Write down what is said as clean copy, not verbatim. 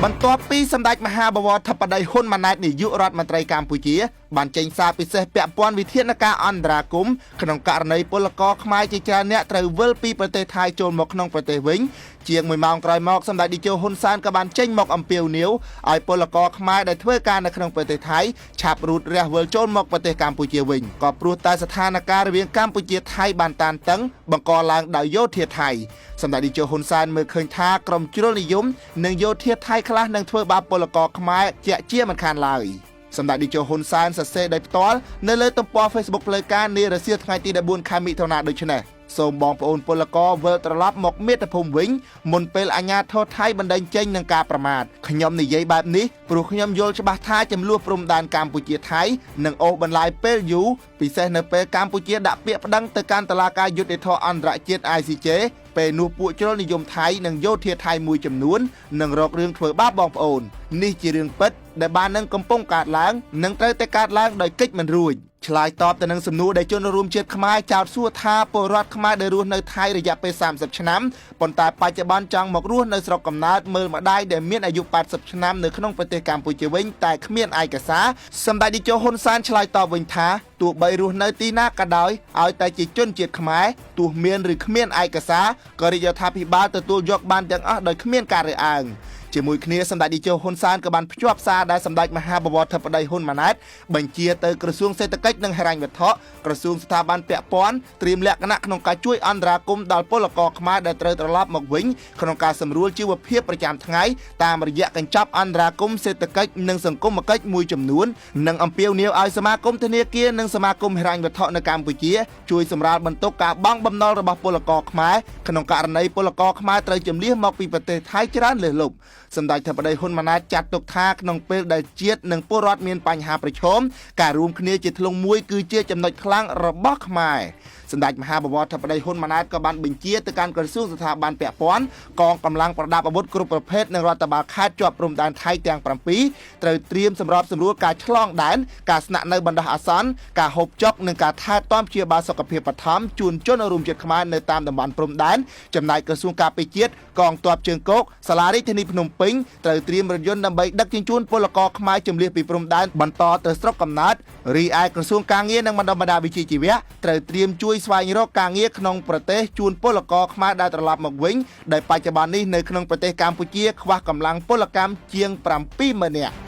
បន្ទាប់ពីសម្ដេចមហាបវរធិបតីហ៊ុនម៉ាណែតនាយករដ្ឋមន្ត្រីកម្ពុជាបានចេញសារពិសេសពាក់ព័ន្ធវិធានការអន្តរាគមន៍ក្នុងករណីពលករខ្មែរជាច្រើនអ្នកត្រូវវិលពីប្រទេសថៃចូលមកក្នុងប្រទេសវិញជាង1ម៉ោងក្រោយមកសម្ដេចតេជោហ៊ុនសែនក៏បានចេញមកអំពាវនាវឲ្យពលករខ្មែរដែលធ្វើការនៅក្នុងប្រទេសថៃឆាប់រូតរះវិលចូលមកប្រទេសកម្ពុជាវិញក៏ព្រោះតែស្ថានភាពរវាងកម្ពុជាថៃបានតានតឹងបង្កឡើងដោយយោធាថៃសម្ដេចតេជោហ៊ុនសែនមើលឃើញថាក្រុមជ្រុលនិយមនិងយោធាថៃខ្លះនឹងធ្វើបាបពលករខ្មែរជាមិនខានឡើយសម្ដេចតេជោហ៊ុនសែនសរសេរដោយផ្ទាល់នៅលើទំព័រ Facebook ផ្លូវការនារសៀលថ្ងៃទី14ខែមិថុនាដូចនេះសូមបងប្អូនពលករវិលត្រឡប់មកមាតុភូមិវិញមុនពេលអាជ្ញាធរថៃបណ្តេញចេញនឹងការប្រមាថខ្ញុំនិយាយបែបនេះព្រោះខ្ញុំយល់ច្បាស់ថាចំនួនព្រំដែនកម្ពុជាថៃនឹងអូសបន្លាយពេលយូរពិសេសនៅពេលកម្ពុជាដាក់ពាក្យប្តឹងទៅកាន់តុលាការយុត្តិធម៌អន្តរជាតិ ICJ ពេលនោះពួកជ្រុលនិយមថៃនិងយោធាថៃមួយចំនួននឹងរករឿងធ្វើបាបបងប្អូននេះជារឿងពិតដែលបាននឹងកំពុងកើតឡើងនិងត្រូវតែកើតឡើងដោយកិច្ចមិនរួចឆ្លើយតបទៅនឹងសំណួរដែលជនរួមជាតិខ្មែរចោទសួរថាពលរដ្ឋខ្មែរដែលរស់នៅថៃរយៈពេល30ឆ្នាំប៉ុន្តែបច្ចុប្បន្នចង់មករស់នៅស្រុកកំណើតមើលម្ដាយដែលមានអាយុ80ឆ្នាំនៅក្នុងប្រទេសកម្ពុជាវិញតែគ្មានឯកសារសម្ដេចតេជោហ៊ុនសែនឆ្លើយតបវិញថាទោះបីរស់នៅទីណាក៏ដោយឲ្យតែជាជនជាតិខ្មែរទោះមានឬគ្មានឯកសារក៏រាជរដ្ឋាភិបាលទទួលយកបានទាំងអស់ដោយគ្មានការរើសអើងជាមួយគ្នាសម្ដេចតេជោហ៊ុនសែនក៏បានភ្ជាប់សារដែលសម្ដេចមហាបវរធិបតីហ៊ុនម៉ាណែតបញ្ជាទៅក្រសួងសេដ្ឋកិច្ចនិងហិរញ្ញវត្ថុក្រសួងស្ថាប័នពាក់ព័ន្ធត្រៀមលក្ខណៈក្នុងការជួយអន្តរាគមន៍ដល់ពលករខ្មែរដែលត្រូវត្រឡប់មកវិញក្នុងការសម្រួលជីវភាពប្រចាំថ្ងៃតាមរយៈកញ្ចប់អន្តរាគមន៍សេដ្ឋកិច្ចនិងសង្គមគិច្ចមួយចំនួននិងអំពាវនាវឲ្យសមាគមធនាគារនិងសមាគមហិរញ្ញវត្ថុនៅកម្ពុជាជួយសម្រាលបន្ទុកការបង់បំណុលរបស់ពលករខ្មែរក្នុងករណីពលករខ្មែរត្រូវជម្លៀសមកពីប្រទេសថៃច្រើនលើសលប់សម្ដេចធិបតីហ៊ុនម៉ាណែតចាត់ទុកថាក្នុងពេលដែលជាតិនិងពលរដ្ឋមានបញ្ហាប្រឈមការរួមគ្នាជាធ្លុងមួយគឺជាចំណុចខ្លាំងរបស់ខ្មែរសម្ដេចមហាបវរធិបតីហ៊ុនម៉ាណែតក៏បានបញ្ជាទៅកាន់ក្រសួងស្ថាប័នពាក់ព័ន្ធកងកម្លាំងប្រដាប់អាវុធគ្រប់ប្រភេទនិងរដ្ឋបាលខេត្តជាប់ព្រំដែនថៃទាំង7ត្រូវត្រៀមសម្របសម្រួលការឆ្លងដែនការស្នាក់នៅបណ្ដោះអាសន្នការហូបចុកនិងការថែទាំព្យាបាលសុខភាពបឋមជូនជនរួមជាតិខ្មែរនៅតាមតំបន់ព្រំដែនចំណែកក្រសួងការពារជាតិកងទ័ពជើងគោកសាលារាជធានីភ្នំពេញត្រូវត្រៀមរថយន្តដើម្បីដឹកជញ្ជូនពលករខ្មែរជម្លៀសពីព្រំដែនបន្តទៅស្រុកកំណើតរីឯក្រសួងការងារនិងបណ្ដុះបណ្ដាលវិជ្ជាជីវៈត្រូវត្រៀមជួយស្វែងរកការងារក្នុងប្រទេសជូនពលករខ្មែរដែលត្រឡប់មកវិញដែលបច្ចុប្បន្ននេះនៅក្នុងប្រទេសកម្ពុជាខ្វះកម្លាំងពលកម្មជាង 70000 នាក់